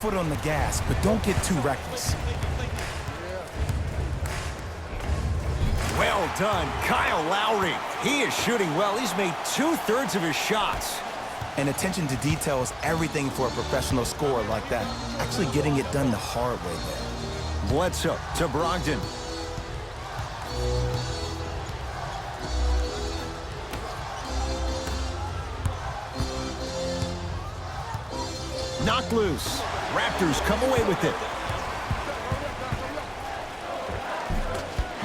Foot on the gas, but don't get too reckless. Well done, Kyle Lowry. He is shooting well. He's made 2/3 of his shots. And attention to detail is everything for a professional scorer like that. Actually getting it done the hard way there. Bledsoe to Brogdon. Knocked loose. Raptors come away with it.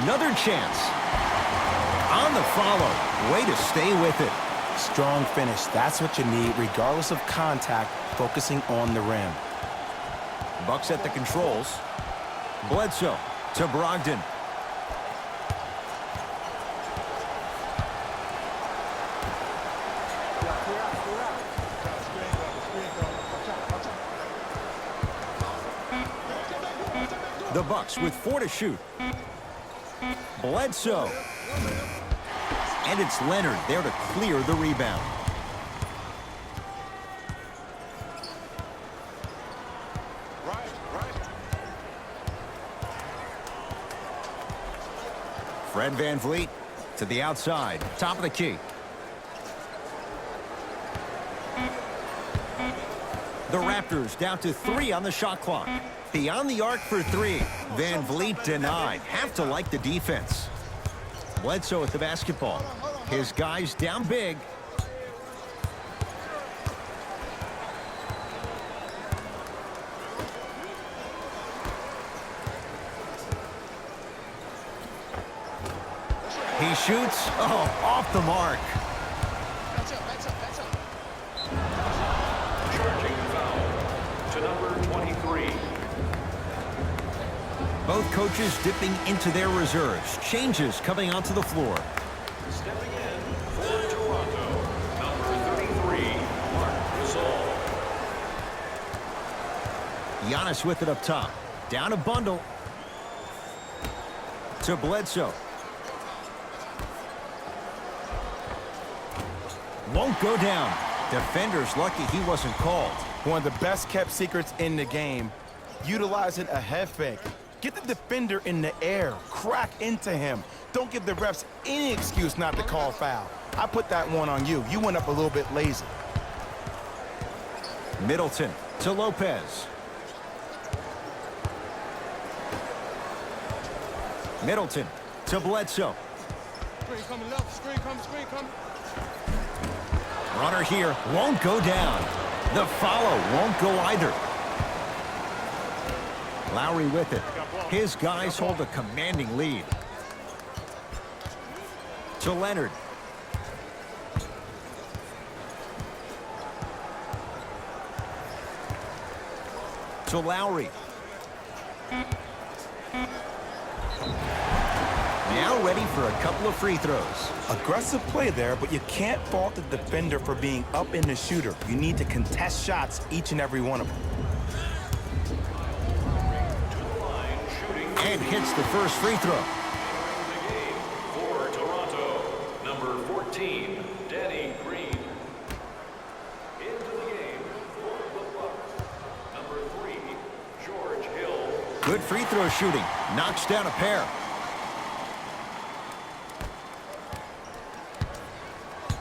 Another chance. On the follow. Way to stay with it. Strong finish. That's what you need, regardless of contact, focusing on the rim. Bucks at the controls. Bledsoe to Brogdon. The Bucks with 4 to shoot. Bledsoe. And it's Leonard there to clear the rebound. Fred VanVleet to the outside. Top of the key. The Raptors down to 3 on the shot clock. Beyond the arc for 3. VanVleet denied. Have to like the defense. Bledsoe with the basketball. His guys down big. He shoots. Oh, off the mark. Charging foul to number 23. Both coaches dipping into their reserves. Changes coming onto the floor. Stepping in for Toronto, number 33, Marc Gasol. Giannis with it up top. Down a bundle. To Bledsoe. Won't go down. Defender's lucky he wasn't called. One of the best kept secrets in the game, utilizing a head fake. Get the defender in the air, crack into him. Don't give the refs any excuse not to call foul. I put that one on you. You went up a little bit lazy. Middleton to Lopez. Middleton to Bledsoe. Screen coming left, screen coming. Runner here won't go down. The follow won't go either. Lowry with it. His guys hold a commanding lead. To Leonard. To Lowry. Now ready for a couple of free throws. Aggressive play there, but you can't fault the defender for being up in the shooter. You need to contest shots, each and every one of them. And hits the first free throw. Entering the game for Toronto, number 14, Danny Green. Into the game for the Bucks, number 3, George Hill. Good free throw shooting. Knocks down a pair.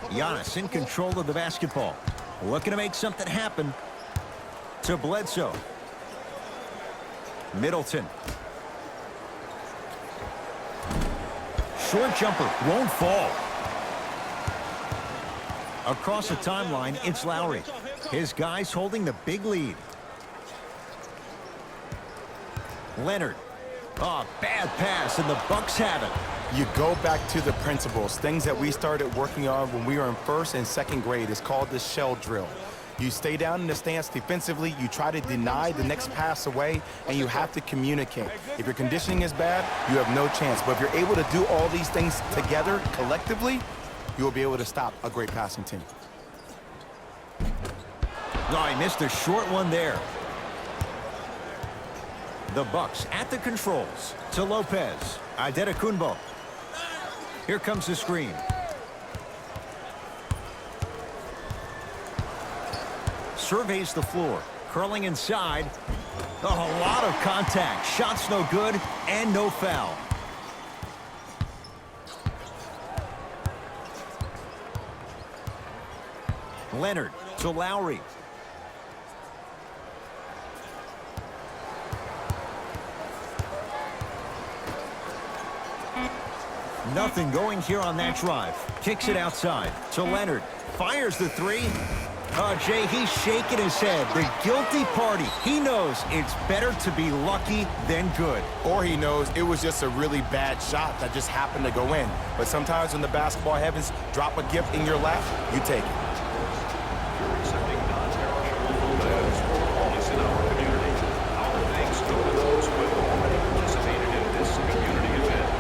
Giannis in control of the basketball. Looking to make something happen. To Bledsoe. Middleton. Short jumper won't fall. Across the timeline, it's Lowry. His guys holding the big lead. Leonard. Oh, bad pass, and the Bucks have it. You go back to the principles, things that we started working on when we were in first and second grade. It's called the shell drill. You stay down in the stance defensively, you try to deny the next pass away, and you have to communicate. If your conditioning is bad, you have no chance. But if you're able to do all these things together, collectively, you will be able to stop a great passing team. Oh, he missed a short one there. The Bucks at the controls. To Lopez. Adetokunbo. Here comes the screen. Surveys the floor. Curling inside. Oh, a lot of contact. Shots no good and no foul. Leonard to Lowry. Nothing going here on that drive. Kicks it outside to Leonard. Fires the three. Oh, Jay, he's shaking his head. The guilty party. He knows it's better to be lucky than good. Or he knows it was just a really bad shot that just happened to go in. But sometimes when the basketball heavens drop a gift in your lap, you take it. You're accepting non-perishable food items for homeless in our community. Our thanks go to those who have already participated in this community event.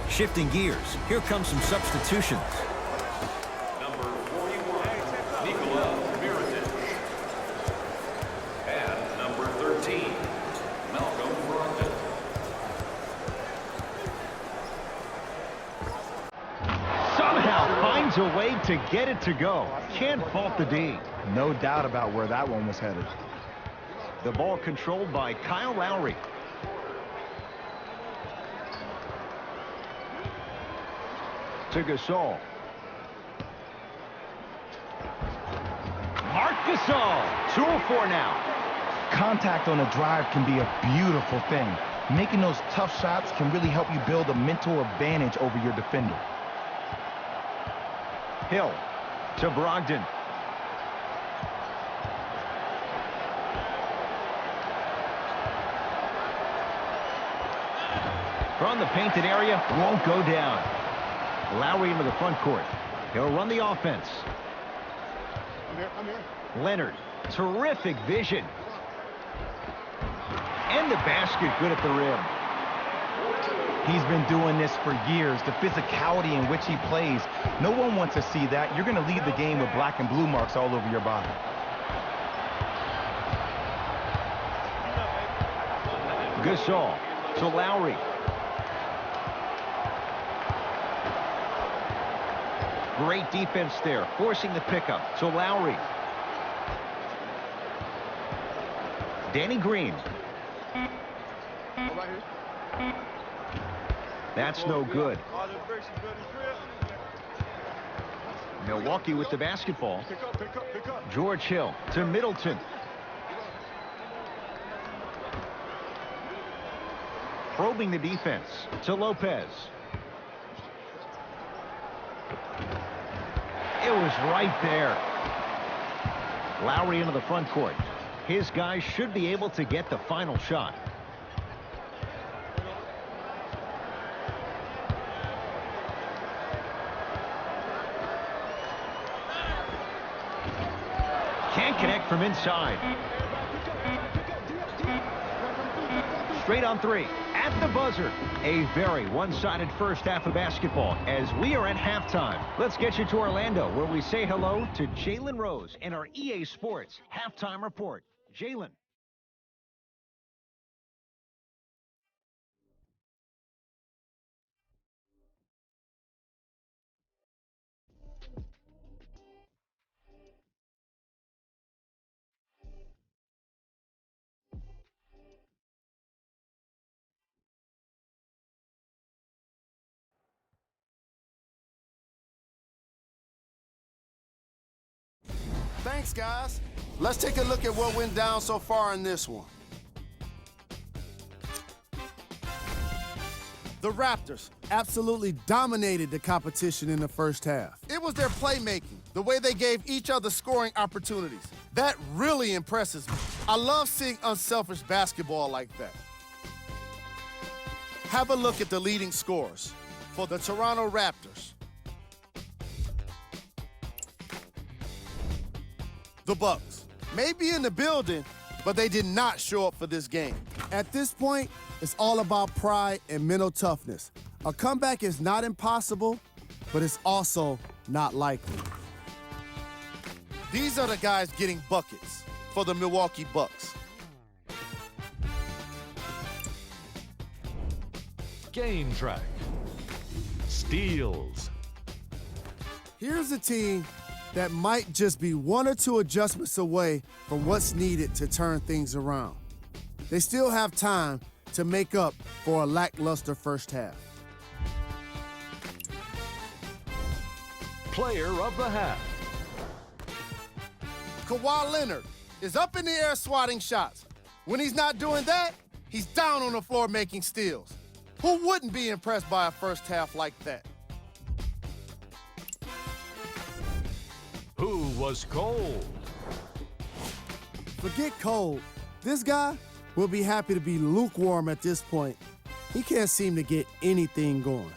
Shifting gears. Here comes some substitutions. Number 41, Nikola Mirotic. And number 13, Malcolm Brogdon. Somehow finds a way to get it to go. Can't fault the D. No doubt about where that one was headed. The ball controlled by Kyle Lowry. To Gasol. Marc Gasol. 2-4 now. Contact on a drive can be a beautiful thing. Making those tough shots can really help you build a mental advantage over your defender. Hill to Brogdon. From the painted area, won't go down. Lowry into the front court. He'll run the offense. I'm here. Leonard, terrific vision. And the basket good at the rim. He's been doing this for years. The physicality in which he plays, no one wants to see that. You're going to lead the game with black and blue marks all over your body. Gasol to Lowry. Great defense there, forcing the pickup to Lowry. Danny Green. Right here. That's no good. Milwaukee with the basketball. Pick up, pick up, pick up. George Hill to Middleton. Probing the defense to Lopez. It was right there. Lowry into the front court. His guys should be able to get the final shot. Can't connect from inside. Straight on three. At the buzzer. A very one-sided first half of basketball as we are at halftime. Let's get you to Orlando where we say hello to Jalen Rose in our EA Sports halftime report. Jalen. Thanks, guys. Let's take a look at what went down so far in this one. The Raptors absolutely dominated the competition in the first half. It was their playmaking, the way they gave each other scoring opportunities. That really impresses me. I love seeing unselfish basketball like that. Have a look at the leading scorers for the Toronto Raptors. The Bucks may be in the building, but they did not show up for this game. At this point, it's all about pride and mental toughness. A comeback is not impossible, but it's also not likely. These are the guys getting buckets for the Milwaukee Bucks. Game track. Steals. Here's a team that might just be one or two adjustments away from what's needed to turn things around. They still have time to make up for a lackluster first half. Player of the half. Kawhi Leonard is up in the air swatting shots. When he's not doing that, he's down on the floor making steals. Who wouldn't be impressed by a first half like that? Who was cold? Forget cold. This guy will be happy to be lukewarm at this point. He can't seem to get anything going.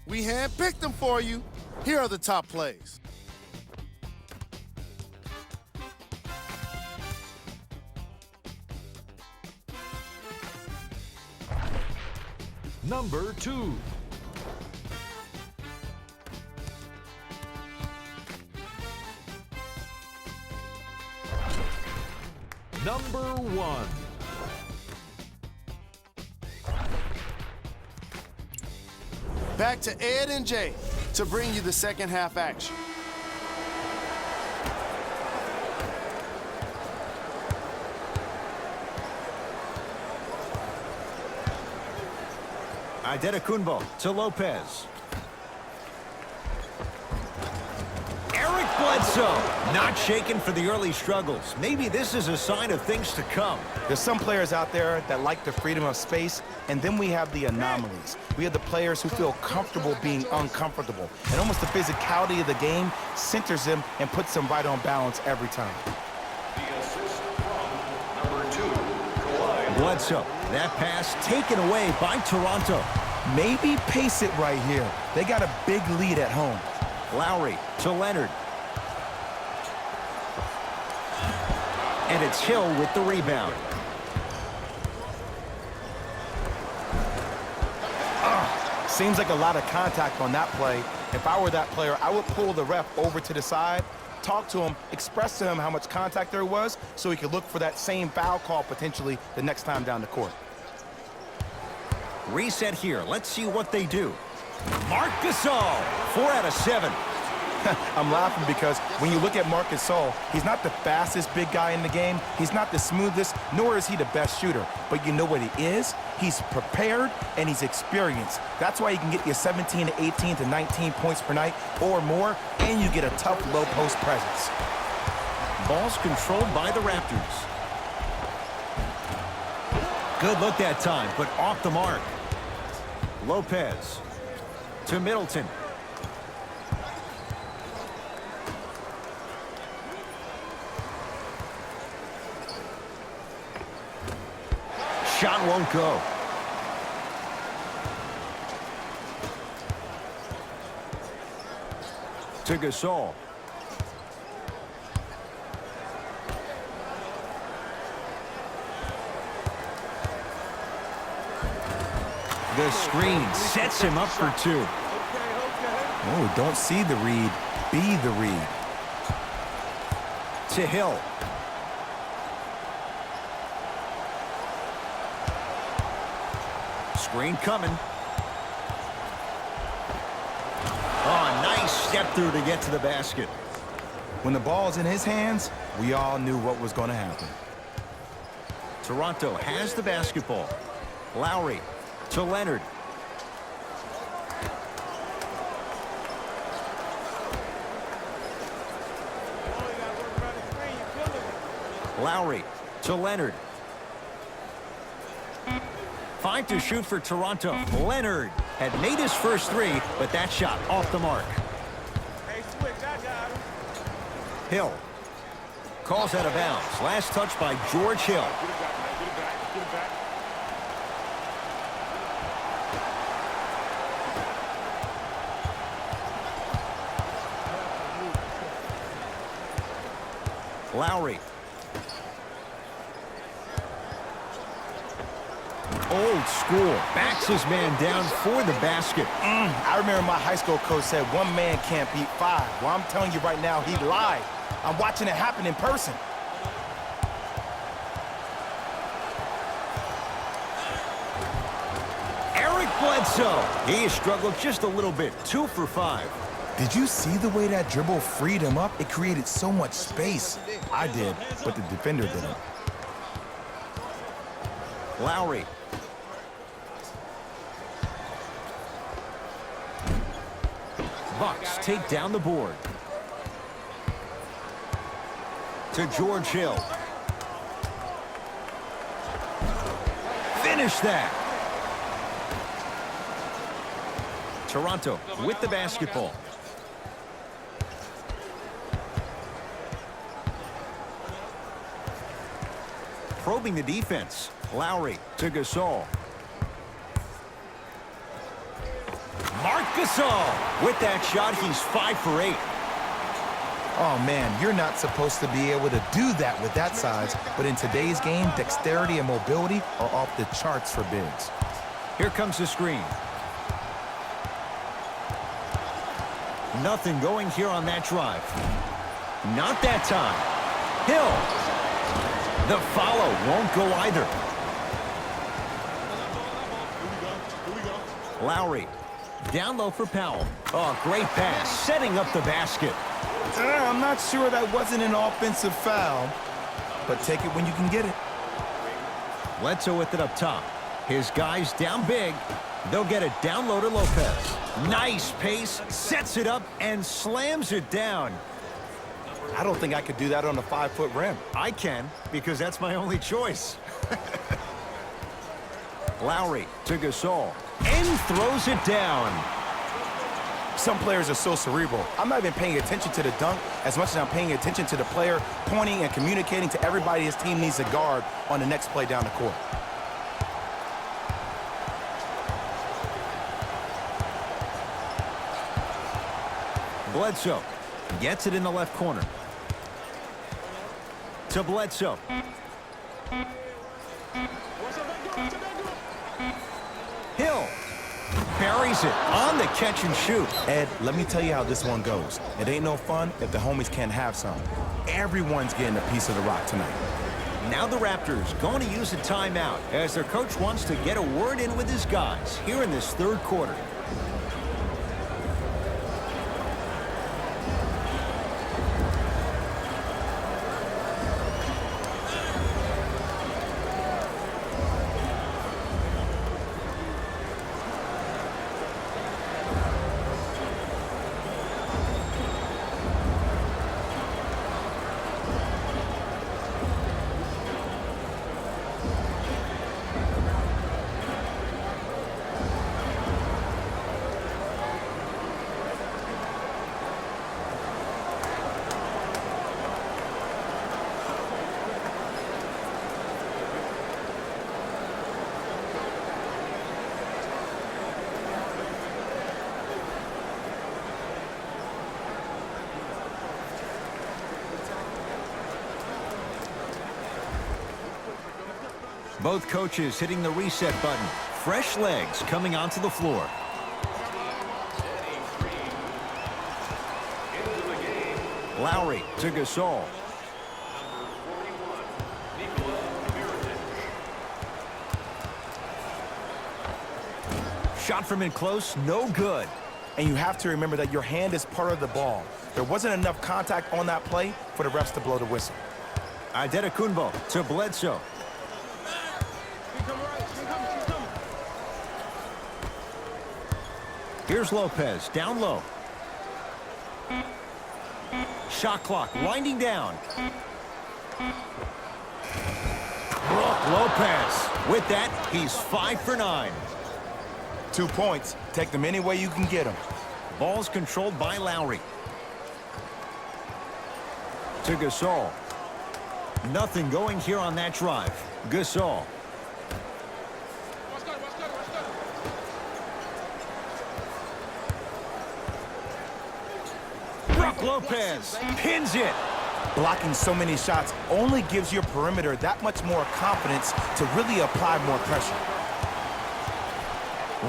We handpicked them for you. Here are the top plays. Number 2. Number 1. Back to Ed and Jay to bring you the second half action. Antetokounmpo to Lopez. Eric Bledsoe, not shaken for the early struggles. Maybe this is a sign of things to come. There's some players out there that like the freedom of space, and then we have the anomalies. We have the players who feel comfortable being uncomfortable, and almost the physicality of the game centers them and puts them right on balance every time. The assist from number 2, Kawhi. Bledsoe, that pass taken away by Toronto. Maybe pace it right here. They got a big lead at home. Lowry to Leonard. And it's Hill with the rebound. Seems like a lot of contact on that play. If I were that player, I would pull the ref over to the side, talk to him, express to him how much contact there was so he could look for that same foul call potentially the next time down the court. Reset here. Let's see what they do. Marc Gasol, 4 out of 7. I'm laughing because when you look at Marc Gasol, he's not the fastest big guy in the game. He's not the smoothest, nor is he the best shooter. But you know what he is? He's prepared and he's experienced. That's why he can get you 17 to 18 to 19 points per night or more, and you get a tough low post presence. Ball's controlled by the Raptors. Good look that time, but off the mark. Lopez to Middleton. Shot won't go. To Gasol. The screen sets him up for 2. Oh, don't see the read, be the read. To Hill. Screen coming. Oh, nice step through to get to the basket. When the ball's in his hands, we all knew what was going to happen. Toronto has the basketball. Lowry to Leonard. Lowry to Leonard. 5 to shoot for Toronto. Leonard had made his first three, but that shot off the mark. Hill calls out of bounds. Last touch by George Hill. Lowry. Old school. Backs his man down for the basket. I remember my high school coach said one man can't beat five. Well, I'm telling you right now, he lied. I'm watching it happen in person. Eric Bledsoe. He has struggled just a little bit. 2 for 5. Did you see the way that dribble freed him up? It created so much space. I did, but the defender didn't. Lowry. Bucks take down the board. To George Hill. Finish that. Toronto with the basketball. Probing the defense. Lowry to Gasol. Marc Gasol with that shot. He's 5 for 8. Oh, man, you're not supposed to be able to do that with that size. But in today's game, dexterity and mobility are off the charts for bigs. Here comes the screen. Nothing going here on that drive. Not that time. Hill. The follow won't go either. Lowry. Down low for Powell. Oh, great pass. Setting up the basket. I'm not sure that wasn't an offensive foul, but take it when you can get it. Bledsoe with it up top. His guys down big. They'll get it down low to Lopez. Nice pace. Sets it up and slams it down. I don't think I could do that on a 5-foot rim. I can, because that's my only choice. Lowry to Gasol. And throws it down. Some players are so cerebral. I'm not even paying attention to the dunk as much as I'm paying attention to the player pointing and communicating to everybody his team needs to guard on the next play down the court. Bledsoe gets it in the left corner. To Bledsoe. Hill buries it on the catch and shoot. Ed, let me tell you how this one goes. It ain't no fun if the homies can't have some. Everyone's getting a piece of the rock tonight. Now the Raptors going to use a timeout as their coach wants to get a word in with his guys here in this third quarter. Both coaches hitting the reset button. Fresh legs coming onto the floor. Lowry to Gasol. Shot from in close, no good. And you have to remember that your hand is part of the ball. There wasn't enough contact on that play for the refs to blow the whistle. Adetokunbo to Bledsoe. Here's Lopez, down low. Shot clock winding down. Brook Lopez With that, he's 5 for 9. 2 points. Take them any way you can get them. Ball's controlled by Lowry. To Gasol. Nothing going here on that drive. Gasol. Brook Lopez pins it. Blocking so many shots only gives your perimeter that much more confidence to really apply more pressure.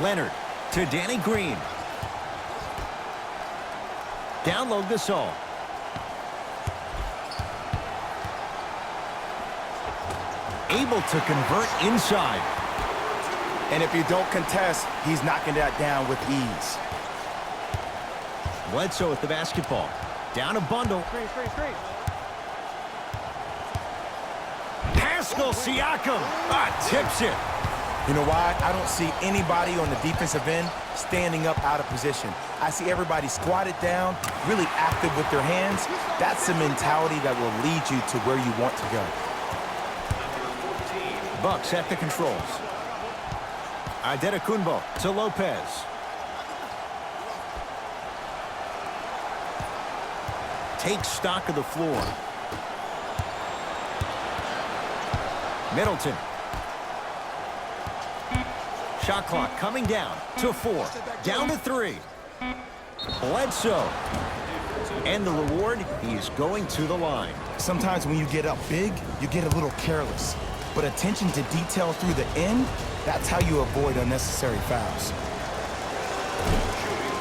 Leonard to Danny Green. Down low Gasol. Able to convert inside. And if you don't contest, he's knocking that down with ease. Bledsoe with the basketball. Down a bundle. Pascal Siakam tips it. You know why? I don't see anybody on the defensive end standing up out of position. I see everybody squatted down, really active with their hands. That's the mentality that will lead you to where you want to go. Bucks at the controls. Adetokunbo to Lopez. Takes stock of the floor. Middleton. Shot clock coming down to 4. Down to 3. Bledsoe. And the reward, he is going to the line. Sometimes when you get up big, you get a little careless. But attention to detail through the end, that's how you avoid unnecessary fouls.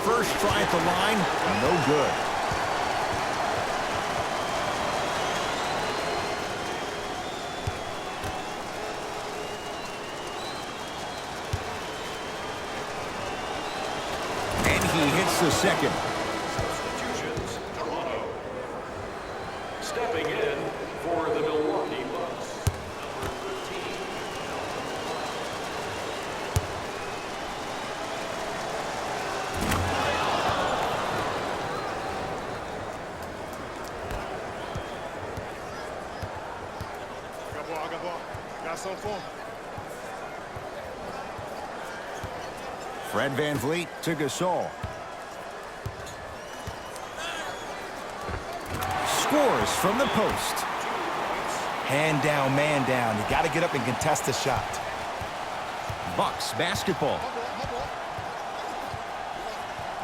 First try at the line, no good. And he hits the second. Substitutions, Toronto. Stepping in for the Milwaukee Bucks, number 13. I got ball. Got some for him. Fred VanVleet to Gasol. Scores from the post. Hand down, man down. You got to get up and contest the shot. Bucks basketball.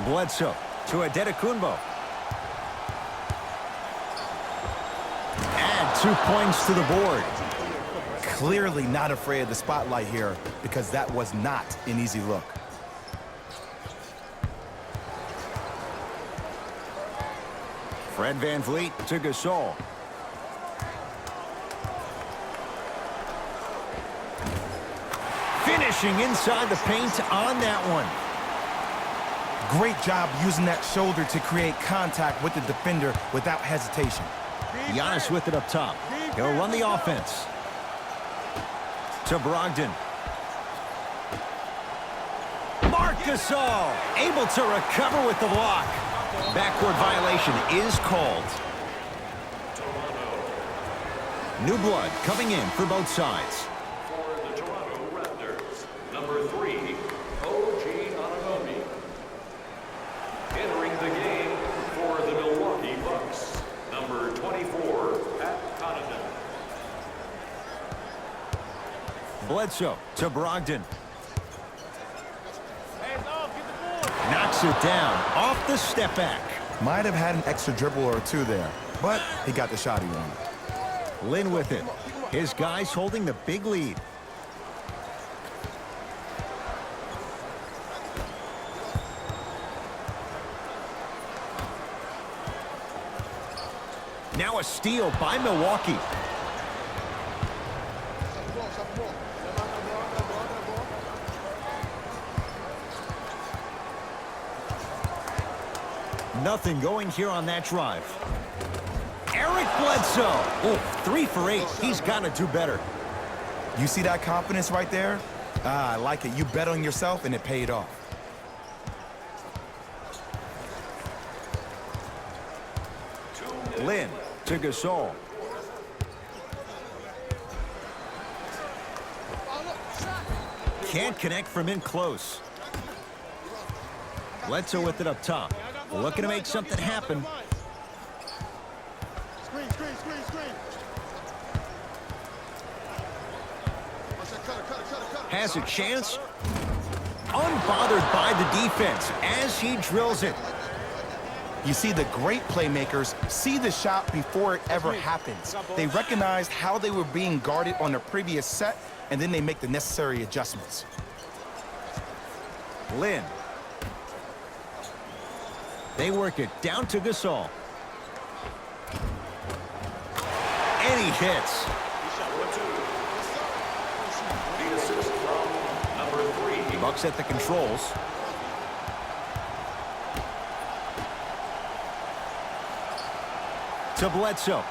Bledsoe to Adetokunbo. Add 2 points to the board. Clearly not afraid of the spotlight here because that was not an easy look. Fred VanVleet to Gasol. Finishing inside the paint on that one. Great job using that shoulder to create contact with the defender without hesitation. Giannis with it up top. He'll run the offense. To Brogdon. Marc Gasol able to recover with the block. Backcourt violation is called. New blood coming in for both sides. For the Toronto Raptors, number 3, OG Anunoby. Entering the game for the Milwaukee Bucks, number 24, Pat Connaughton. Bledsoe to Brogdon. Knocks it down off the step back. Might have had an extra dribble or two there, but he got the shot he wanted. Lynn with it. His guys holding the big lead. Now a steal by Milwaukee. Nothing going here on that drive. Eric Bledsoe. Oh, 3 for 8. He's got to do better. You see that confidence right there? I like it. You bet on yourself, and it paid off. Lynn to Gasol. can't connect from in close. Bledsoe with it up top. Looking to make something happen. Screen. Has a chance. Unbothered by the defense as he drills it. You see, the great playmakers see the shot before it ever happens. They recognized how they were being guarded on the previous set, and then they make the necessary adjustments. Lynn. They work it down to Gasol. And he hits. The assist from number 3. Bucks at the controls. To Bledsoe. 1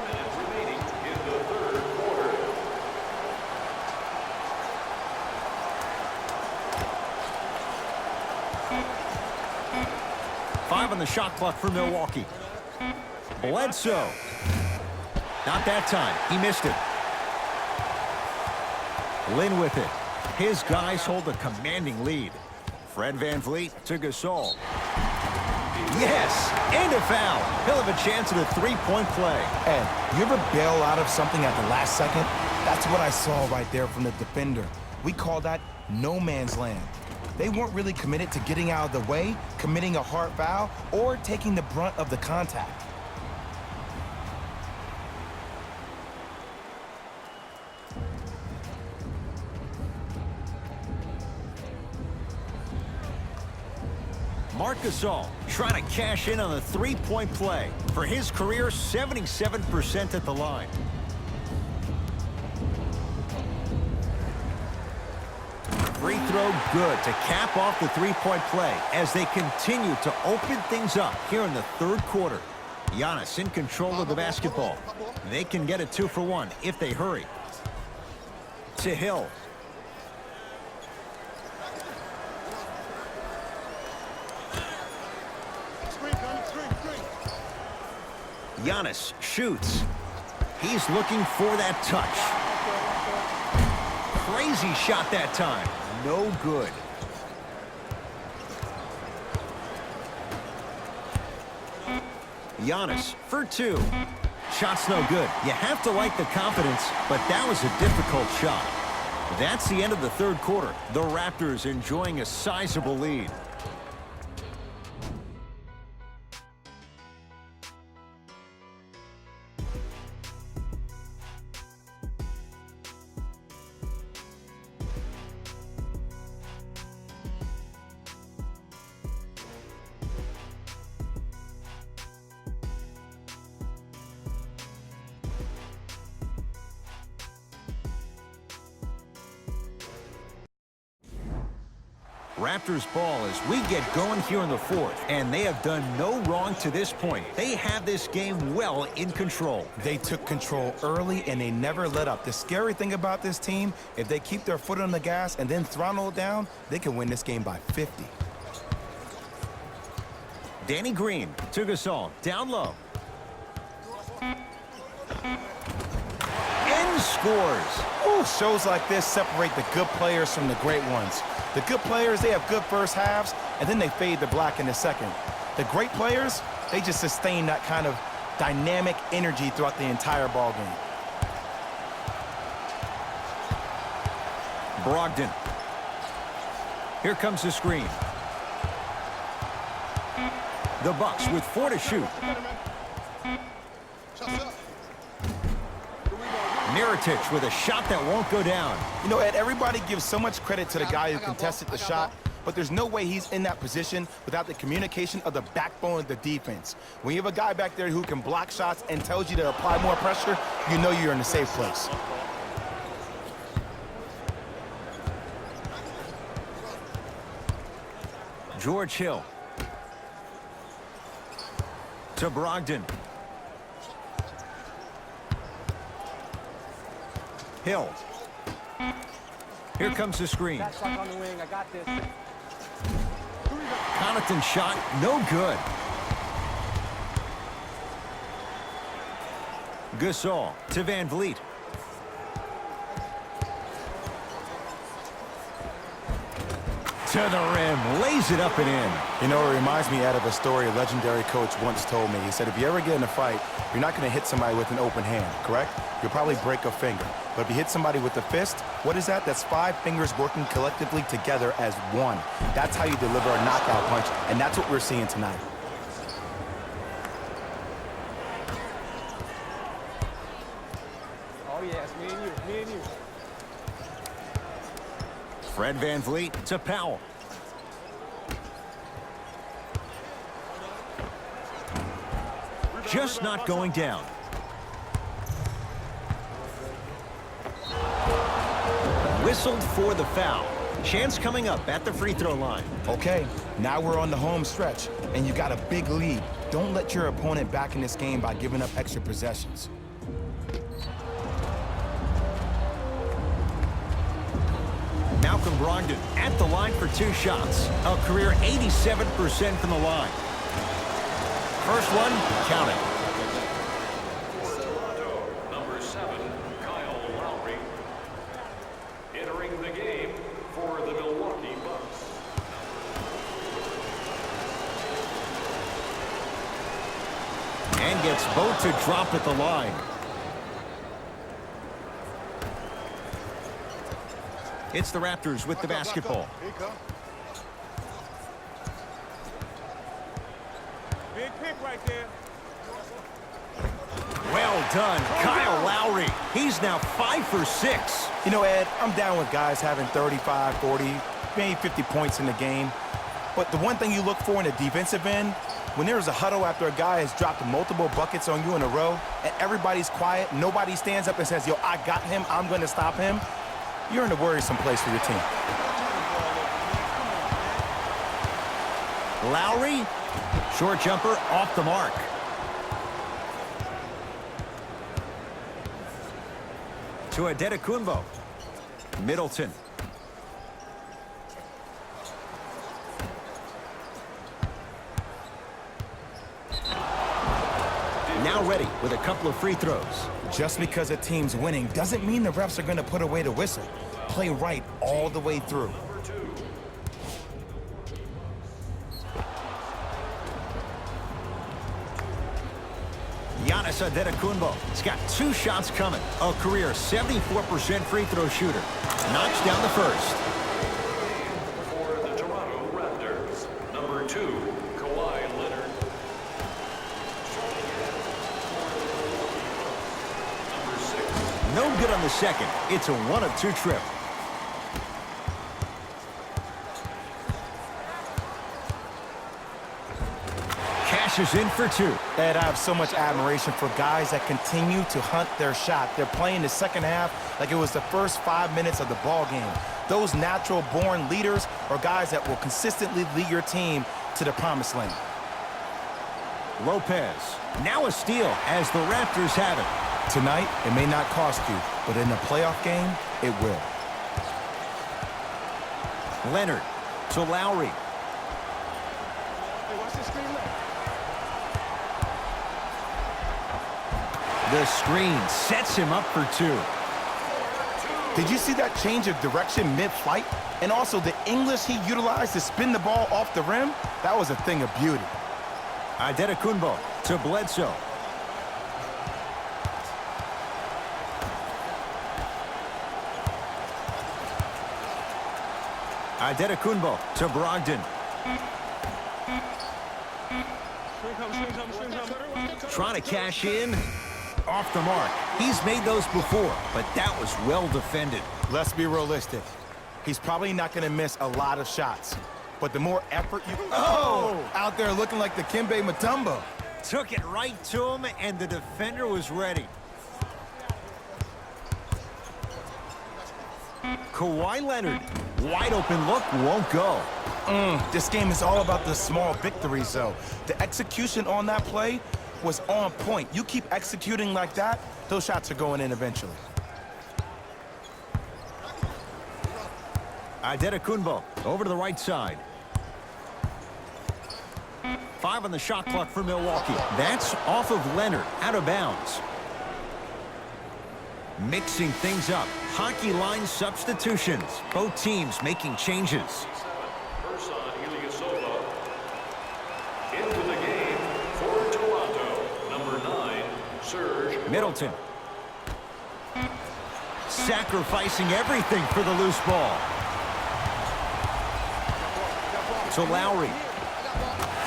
minute remaining in the third quarter. Five on the shot clock for Milwaukee. Bledsoe. Not that time. He missed it. Lynn with it. His guys hold a commanding lead. Fred VanVleet to Gasol. Yes, and a foul. He'll have a chance at a three-point play. Ed, you ever bail out of something at the last second? That's what I saw right there from the defender. We call that no man's land. They weren't really committed to getting out of the way, committing a hard foul, or taking the brunt of the contact. Marc Gasol trying to cash in on the three-point play. For his career, 77% at the line. Free throw good to cap off the three-point play as they continue to open things up here in the third quarter. Giannis in control of the basketball. They can get a 2-for-1 if they hurry. To Hill. Giannis shoots. He's looking for that touch. Crazy shot that time. No good. Giannis for 2. Shot's no good. You have to like the confidence, but that was a difficult shot. That's the end of the third quarter. The Raptors enjoying a sizable lead. Raptors ball as we get going here in the fourth, and they have done no wrong to this point. They have this game well in control. They took control early, and they never let up. The scary thing about this team, if they keep their foot on the gas and then throttle it down, they can win this game by 50. Danny Green to Gasol, down low. And scores. Ooh, shows like this separate the good players from the great ones. The good players, they have good first halves, and then they fade to black in the second. The great players, they just sustain that kind of dynamic energy throughout the entire ball game. Brogdon. Here comes the screen. The Bucks with 4 to shoot. Mirotic with a shot that won't go down. You know, Ed, everybody gives so much credit to the guy who contested the shot, but there's no way he's in that position without the communication of the backbone of the defense. When you have a guy back there who can block shots and tells you to apply more pressure, you know you're in a safe place. George Hill. To Brogdon. Hill. Here comes the screen. Connaughton shot, no good. Gasol to VanVleet. To the rim, lays it up and in. You know, it reminds me out of a story a legendary coach once told me. He said, if you ever get in a fight, you're not going to hit somebody with an open hand, correct? You'll probably break a finger. But if you hit somebody with a fist, what is that? That's 5 fingers working collectively together as one. That's how you deliver a knockout punch, and that's what we're seeing tonight. Oh, yeah, it's me and you, me and you. Fred VanVleet to Powell. Just not going down. Whistled for the foul. Chance coming up at the free throw line. Okay, now we're on the home stretch, and you got a big lead. Don't let your opponent back in this game by giving up extra possessions. Malcolm Brogdon at the line for 2 shots. A career 87% from the line. First one, count it. For Toronto, number 7, Kyle Lowry. Entering the game for the Milwaukee Bucks. And gets both to drop at the line. It's the Raptors with the basketball. Here you go. Big pick right there. Well done, Kyle Lowry. He's now 5 for 6. You know, Ed, I'm down with guys having 35, 40, maybe 50 points in the game. But the one thing you look for in the defensive end, when there's a huddle after a guy has dropped multiple buckets on you in a row, and everybody's quiet, nobody stands up and says, yo, I got him, I'm going to stop him, you're in a worrisome place for your team. Lowry, short jumper off the mark. To Adetokunbo. Middleton. Now ready with a couple of free throws. Just because a team's winning doesn't mean the refs are going to put away the whistle. Play right all the way through. Giannis Adetokunbo. He's got 2 shots coming. A career 74% free throw shooter. Knocks down the first. For the Toronto Raptors, number 2, Kawhi Leonard. Number 6. No good on the second. It's a 1 of 2 trip. Cashes in for 2. Ed, I have so much admiration for guys that continue to hunt their shot. They're playing the second half like it was the first 5 minutes of the ball game. Those natural-born leaders are guys that will consistently lead your team to the promised land. Lopez. Now a steal as the Raptors have it. Tonight, it may not cost you, but in a playoff game, it will. Leonard to Lowry. Hey, watch this screen left. The screen sets him up for 2. Did you see that change of direction mid-flight? And also the English he utilized to spin the ball off the rim? That was a thing of beauty. Adetokunbo to Bledsoe. Adetokunbo to Brogdon. Trying to cash in. Off the mark. He's made those before, but that was well defended. Let's be realistic. He's probably not going to miss a lot of shots. But the more effort you... Oh! Out there looking like the Kimbe Mutombo. Took it right to him, and the defender was ready. Kawhi Leonard. Wide open look, won't go. This game is all about the small victories, though. The execution on that play was on point. You keep executing like that, those shots are going in eventually. Adetokunbo over to the right side. 5 on the shot clock for Milwaukee. That's off of Leonard, out of bounds. Mixing things up. Hockey line substitutions. Both teams making changes. Into the game for Toronto, number 9, Serge Middleton. Sacrificing everything for the loose ball. To Lowry.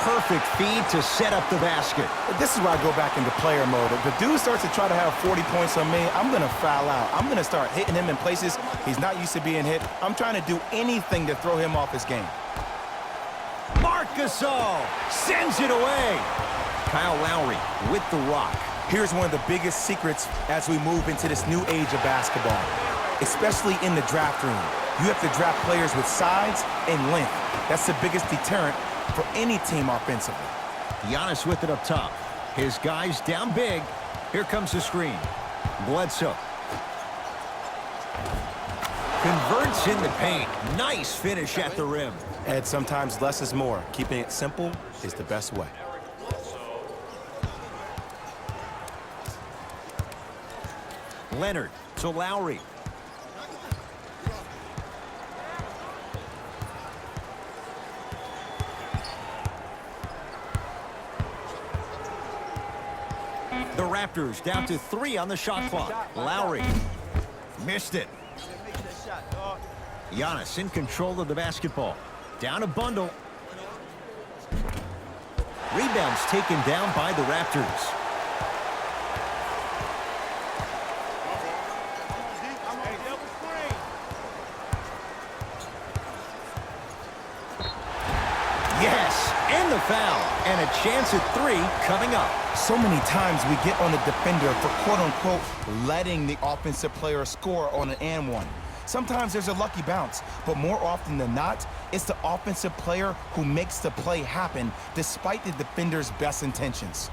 Perfect feed to set up the basket. This is where I go back into player mode. If the dude starts to try to have 40 points on me, I'm going to foul out. I'm going to start hitting him in places he's not used to being hit. I'm trying to do anything to throw him off his game. Marc Gasol sends it away. Kyle Lowry with the rock. Here's one of the biggest secrets as we move into this new age of basketball, especially in the draft room. You have to draft players with size and length. That's the biggest deterrent for any team offensively. Giannis with it up top. His guys down big. Here comes the screen. Bledsoe. Converts in the paint. Nice finish at the rim. And sometimes less is more. Keeping it simple is the best way. Leonard to Lowry. The Raptors down to 3 on the shot clock. Lowry missed it. Giannis in control of the basketball. Down a bundle. Rebounds taken down by the Raptors. Yes, and the foul. And a chance at 3 coming up. So many times we get on the defender for quote-unquote letting the offensive player score on an and one. Sometimes there's a lucky bounce, but more often than not, it's the offensive player who makes the play happen despite the defender's best intentions.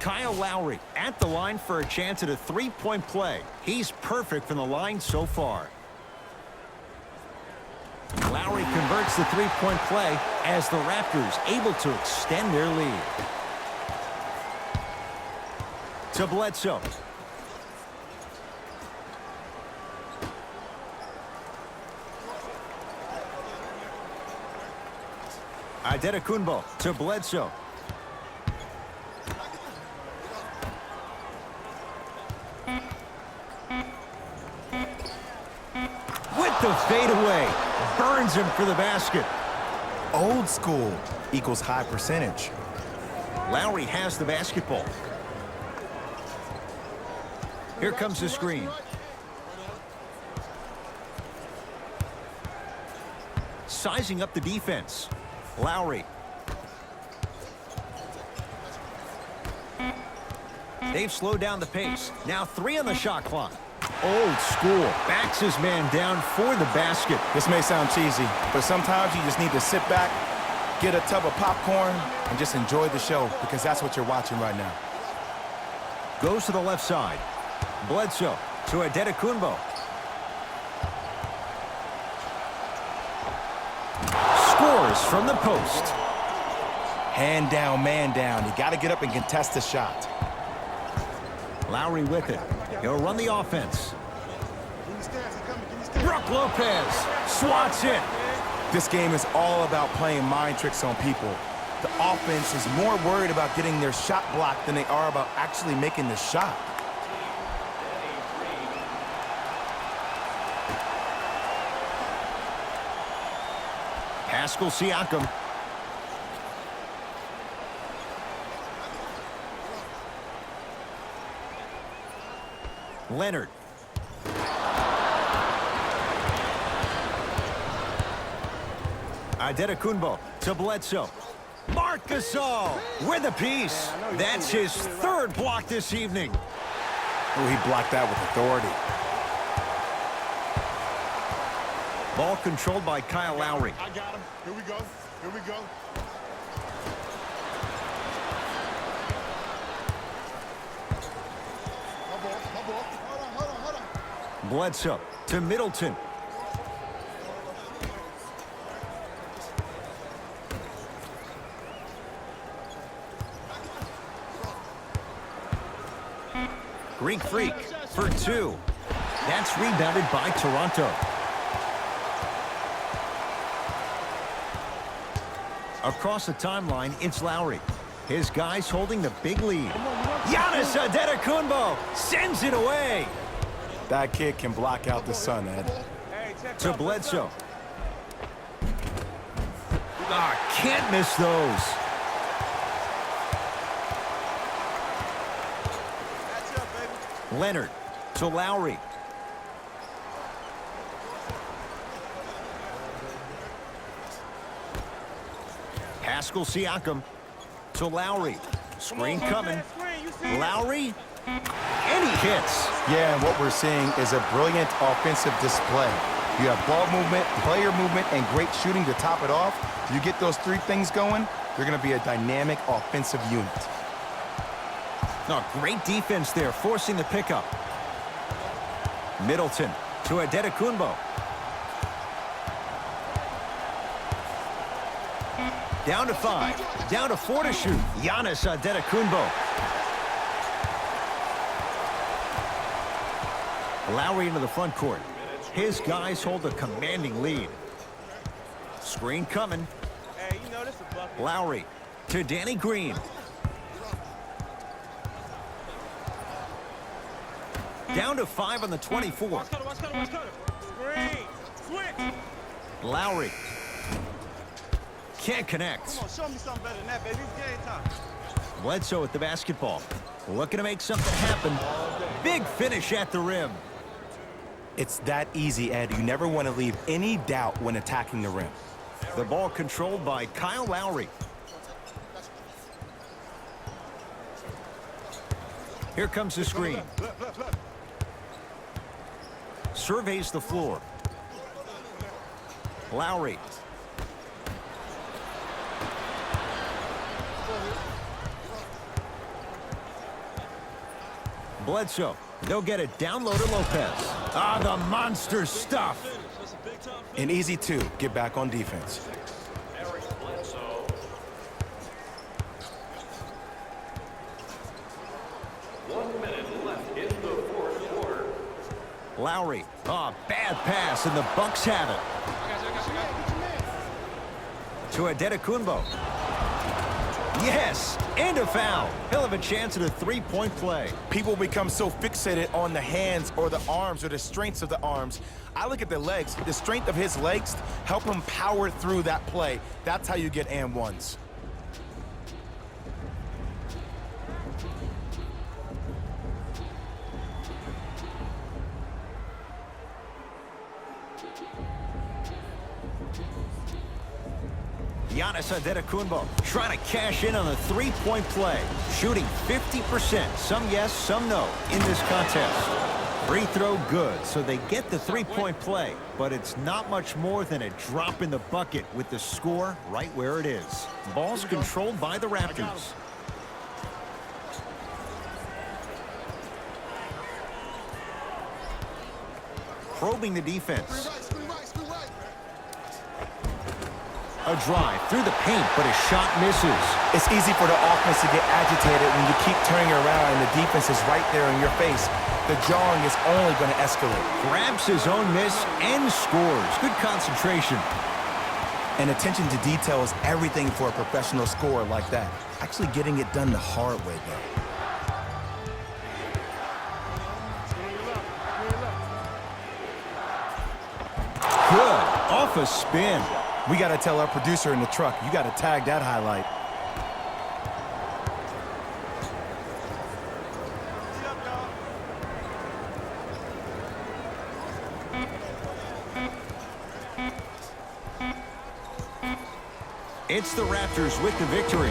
Kyle Lowry at the line for a chance at a three-point play. He's perfect from the line so far. Lowry converts the three-point play as the Raptors able to extend their lead. To Bledsoe. Antetokounmpo to Bledsoe. With the fadeaway. Burns him for the basket. Old school equals high percentage. Lowry has the basketball. Here comes the screen. Sizing up the defense. Lowry. They've slowed down the pace. Now 3 on the shot clock. Old school. Backs his man down for the basket. This may sound cheesy, but sometimes you just need to sit back, get a tub of popcorn, and just enjoy the show, because that's what you're watching right now. Goes to the left side. Bledsoe to Antetokounmpo. Scores from the post. Hand down, man down. You got to get up and contest the shot. Lowry with it. He'll run the offense. Brook Lopez swats it. This game is all about playing mind tricks on people. The offense is more worried about getting their shot blocked than they are about actually making the shot. Pascal Siakam. Leonard. Antetokounmpo to Bledsoe. Marc Gasol with a piece. That's his 3rd block this evening. Oh, he blocked that with authority. Ball controlled by Kyle Lowry. I got him. Here we go. Here we go. My ball. My ball. Hold on. Bledsoe to Middleton. Greek Freak for 2. That's rebounded by Toronto. Across the timeline, it's Lowry. His guys holding the big lead. Giannis Antetokounmpo sends it away. That kid can block out the sun, Ed. To Bledsoe. Can't miss those. Leonard to Lowry. Pascal Siakam to Lowry. Screen coming. Lowry, and he hits. Yeah, and what we're seeing is a brilliant offensive display. You have ball movement, player movement, and great shooting to top it off. You get those three things going, you're going to be a dynamic offensive unit. Oh, great defense there, forcing the pickup. Middleton to Antetokounmpo. Down to 5. Down to 4 to shoot. Giannis Antetokounmpo. Lowry into the front court. His guys hold a commanding lead. Screen coming. Lowry to Danny Green. Down to 5 on the 24. Lowry. Can't connect. Come on, show me something better than that, baby. It's game time. Bledsoe with the basketball. Looking to make something happen. Big finish at the rim. It's that easy, Ed. You never want to leave any doubt when attacking the rim. The ball controlled by Kyle Lowry. Here comes the screen. Surveys the floor. Lowry. Bledsoe. They'll get it down low to Lopez. The monster stuff. And easy, too. Get back on defense. Eric Bledsoe. One minute left in the fourth quarter. Lowry. Bad pass, and the Bucks have it. To Antetokounmpo. Yes, and a foul. He'll have a chance at a three-point play. People become so fixated on the hands or the arms or the strengths of the arms. I look at the legs. The strength of his legs help him power through that play. That's how you get and ones. Giannis Antetokounmpo trying to cash in on the three-point play. Shooting 50%. Some yes, some no in this contest. Free throw good, so they get the three-point play. But it's not much more than a drop in the bucket with the score right where it is. Ball's controlled by the Raptors. Probing the defense. A drive through the paint, but his shot misses. It's easy for the offense to get agitated when you keep turning around and the defense is right there in your face. The jawing is only going to escalate. Grabs his own miss and scores. Good concentration. And attention to detail is everything for a professional scorer like that. Actually getting it done the hard way, though. Good. Off a spin. We got to tell our producer in the truck, you got to tag that highlight. It's the Raptors with the victory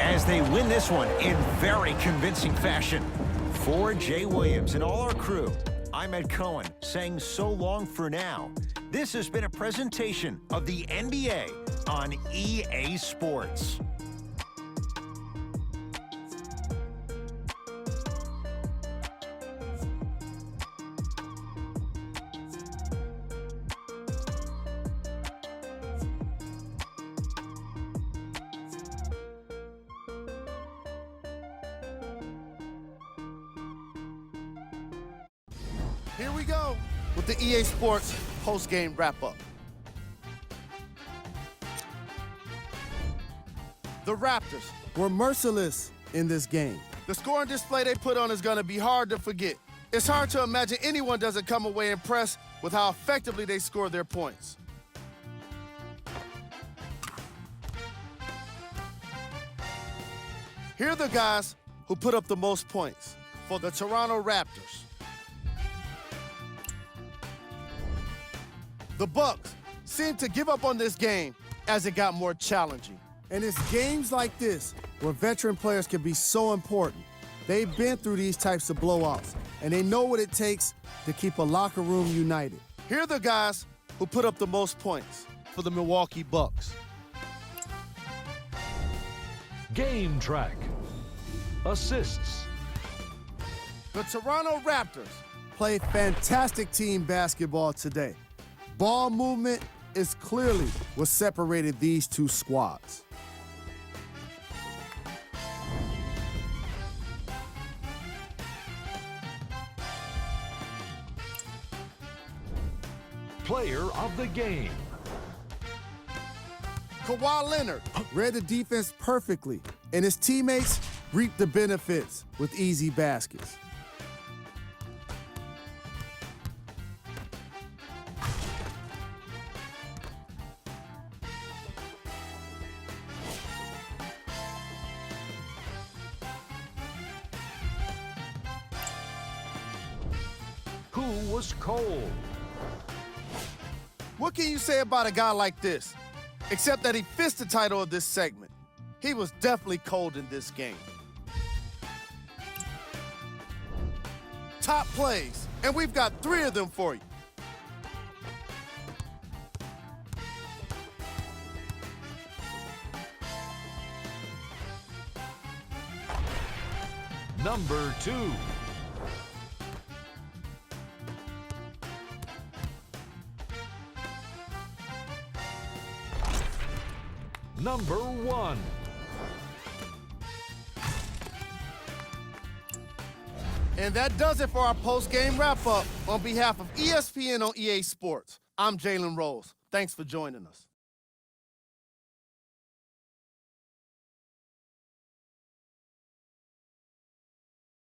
as they win this one in very convincing fashion. For Jay Williams and all our crew, I'm Ed Cohen saying so long for now. This has been a presentation of the NBA on EA Sports. Here we go with the EA Sports post-game wrap-up. The Raptors were merciless in this game. The scoring display they put on is going to be hard to forget. It's hard to imagine anyone doesn't come away impressed with how effectively they score their points. Here are the guys who put up the most points for the Toronto Raptors. The Bucks seemed to give up on this game as it got more challenging. And it's games like this where veteran players can be so important. They've been through these types of blowouts, and they know what it takes to keep a locker room united. Here are the guys who put up the most points for the Milwaukee Bucks. Game track. Assists. The Toronto Raptors played fantastic team basketball today. Ball movement is clearly what separated these two squads. Player of the game. Kawhi Leonard read the defense perfectly, and his teammates reaped the benefits with easy baskets. Who was cold? What can you say about a guy like this? Except that he fits the title of this segment. He was definitely cold in this game. Top plays, and we've got 3 of them for you. Number 2. Number 1. And that does it for our post-game wrap-up. On behalf of ESPN on EA Sports, I'm Jalen Rose. Thanks for joining us.